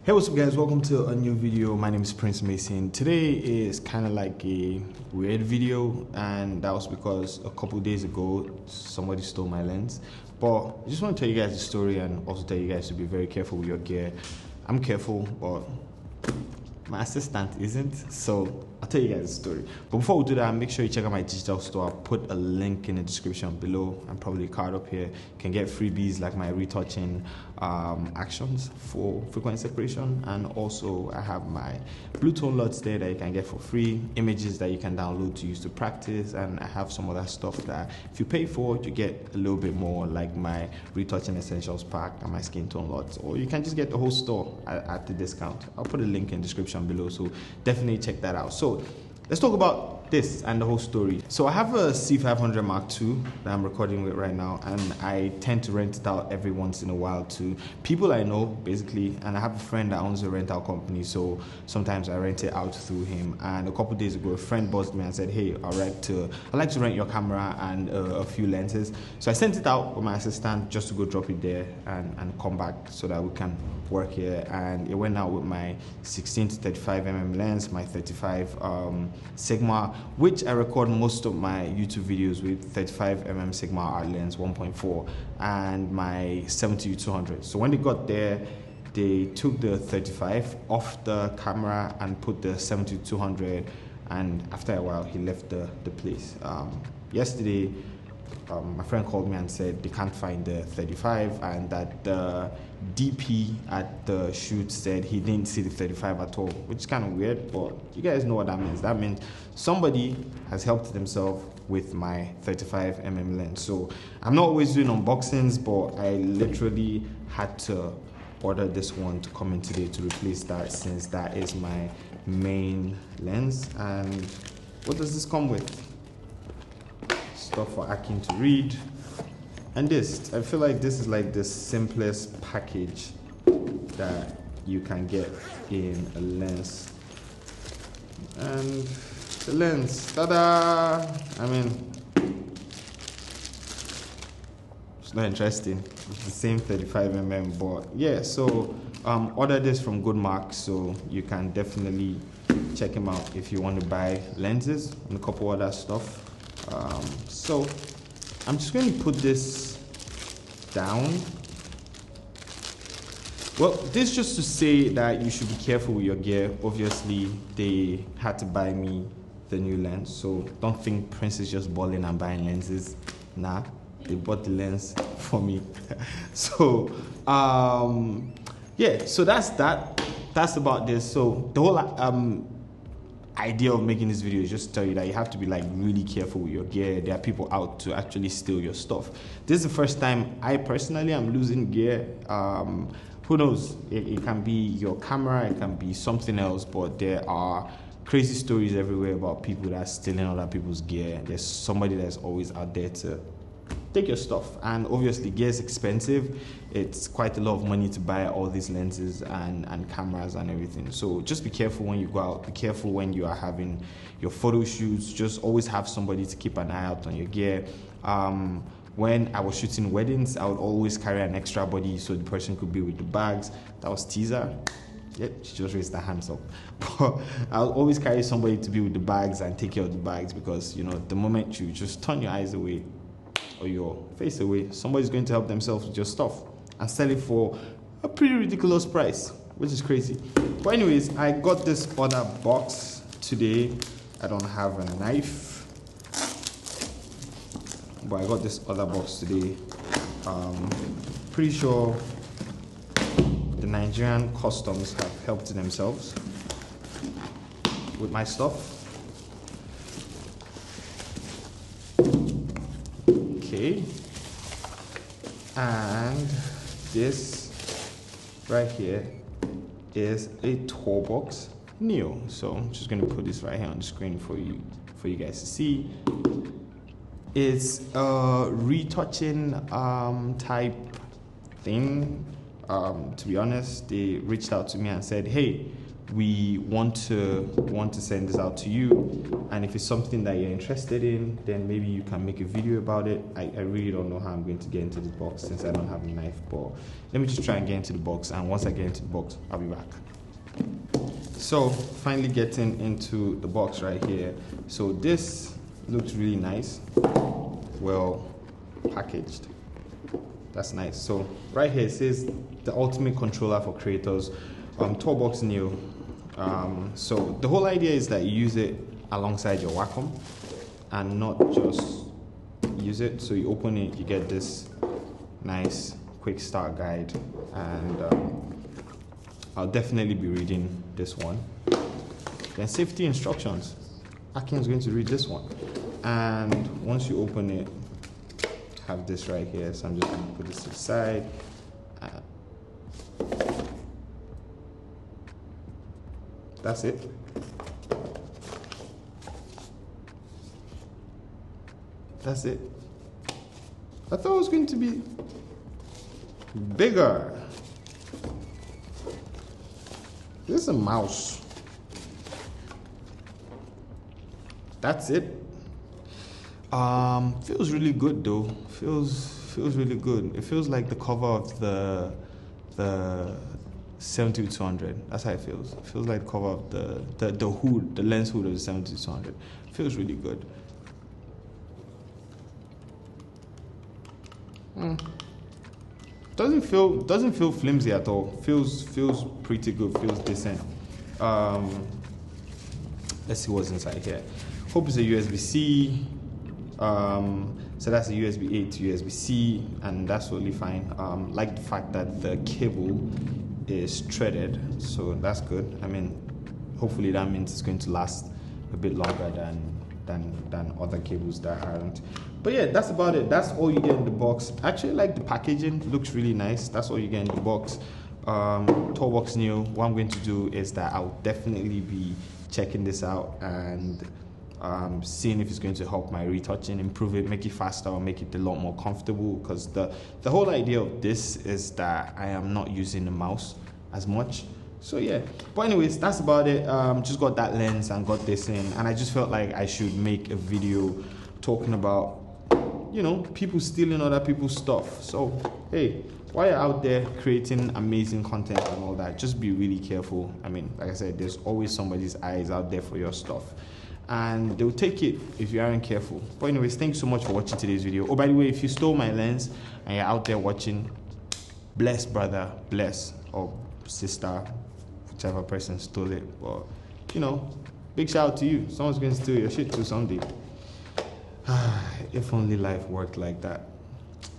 Hey, what's up guys, welcome to a new video. My name is Prince Mason. Today is kind of like a weird video, and that was because a couple days ago somebody stole my lens. But I just want to tell you guys the story and also tell you guys to be very careful with your gear. I'm careful, but my assistant isn't, so I'll tell you guys the story. But before we do that, make sure you check out my digital store. I'll put a link in the description below and probably a card up here. You can get freebies like my retouching actions for frequency separation, and also I have my blue tone LUTs there that you can get for free, images that you can download to use to practice, and I have some other stuff that if you pay for, you get a little bit more, like my retouching essentials pack and my skin tone LUTs, or you can just get the whole store at the discount. I'll put a link in the description below, so definitely check that out. So let's talk about this and the whole story. So I have a C500 Mark II that I'm recording with right now, and I tend to rent it out every once in a while to people I know, basically. And I have a friend that owns a rental company, so sometimes I rent it out through him. And a couple days ago, a friend buzzed me and said, "Hey, I'd like to rent your camera and a few lenses." So I sent it out with my assistant just to go drop it there and come back so that we can work here. And it went out with my 16 to 35mm lens, my 35 Sigma, which I record most of my YouTube videos with, 35mm Sigma art lens 1.4, and my 70-200. So when they got there, they took the 35 off the camera and put the 70-200, and after a while he left the place. Yesterday my friend called me and said they can't find the 35, and that the DP at the shoot said he didn't see the 35 at all, which is kind of weird, but you guys know what that means. That means somebody has helped themselves with my 35mm lens. So I'm not always doing unboxings, but I literally had to order this one to come in today to replace that, since that is my main lens. And what does this come with? Stuff for Akin to read, and this, I feel like this is like the simplest package that you can get in a lens. And the lens, ta-da! I mean, it's not interesting, it's the same 35mm, but yeah. So order this from Goodmark, so you can definitely check him out if you want to buy lenses and a couple other stuff. So I'm just going to put this down. Well, this just to say that you should be careful with your gear. Obviously, they had to buy me the new lens, so don't think Prince is just balling and buying lenses. Nah, they bought the lens for me. So yeah, so that's about this. So the whole idea of making this video is just to tell you that you have to be like really careful with your gear. There are people out to actually steal your stuff. This is the first time I personally am losing gear. Who knows, it can be your camera, it can be something else, but there are crazy stories everywhere about people that are stealing other people's gear. There's somebody that's always out there to take your stuff, and obviously gear is expensive. It's quite a lot of money to buy all these lenses and cameras and everything. So just be careful when you go out, be careful when you are having your photo shoots. Just always have somebody to keep an eye out on your gear. When I was shooting weddings, I would always carry an extra body so the person could be with the bags. That was teaser. Yep, she just raised her hands up. But I'll always carry somebody to be with the bags and take care of the bags, because you know, the moment you just turn your eyes away or your face away, somebody's going to help themselves with your stuff and sell it for a pretty ridiculous price, which is crazy. But anyways, I got this other box today. I don't have a knife, but I got this other box today. Pretty sure the Nigerian customs have helped themselves with my stuff. Okay, and this right here is a TourBox Neo. So I'm just going to put this right here on the screen for you guys to see. It's a retouching type thing. To be honest, they reached out to me and said, "Hey, we want to send this out to you, and if it's something that you're interested in, then maybe you can make a video about it. I really don't know how I'm going to get into this box since I don't have a knife, but let me just try and get into the box, and once I get into the box, I'll be back. So finally getting into the box right here. So this looks really nice, well packaged. That's nice. So right here it says the ultimate controller for creators, TourBox Neo. So the whole idea is that you use it alongside your Wacom and not just use it. So you open it, you get this nice quick start guide, and I'll definitely be reading this one. Then safety instructions. Akin's going to read this one. And once you open it, have this right here. So I'm just going to put this aside. That's it. That's it. I thought it was going to be bigger. This is a mouse. That's it. Feels really good though. Feels really good. It feels like the cover of the 72-200. That's how it feels. It feels like the cover of the hood, the lens hood of the 72-200. Feels really good. Doesn't feel flimsy at all. Feels pretty good. Feels decent. Let's see what's inside here. Hope it's a USB-C. So that's a USB A to USB-C, and that's totally fine. Like the fact that the cable is threaded, so that's good. I mean, hopefully that means it's going to last a bit longer than other cables that aren't. But yeah, that's about it. That's all you get in the box. Actually, like the packaging looks really nice. That's all you get in the box. TourBox Neo. What I'm going to do is that I'll definitely be checking this out and seeing if it's going to help my retouching, improve it, make it faster, or make it a lot more comfortable. Because the whole idea of this is that I am not using the mouse as much. So yeah, but anyways, that's about it. Just got that lens and got this in, and I just felt like I should make a video talking about, you know, people stealing other people's stuff. So hey, while you're out there creating amazing content and all that, just be really careful. I mean, like I said, there's always somebody's eyes out there for your stuff, and they'll take it if you aren't careful. But anyways, thanks so much for watching today's video. Oh, by the way, if you stole my lens and you're out there watching, bless brother, bless, or sister, whichever person stole it. But you know, big shout out to you. Someone's going to steal your shit too someday. If only life worked like that.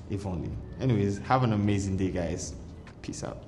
If only. Anyways, have an amazing day, guys. Peace out.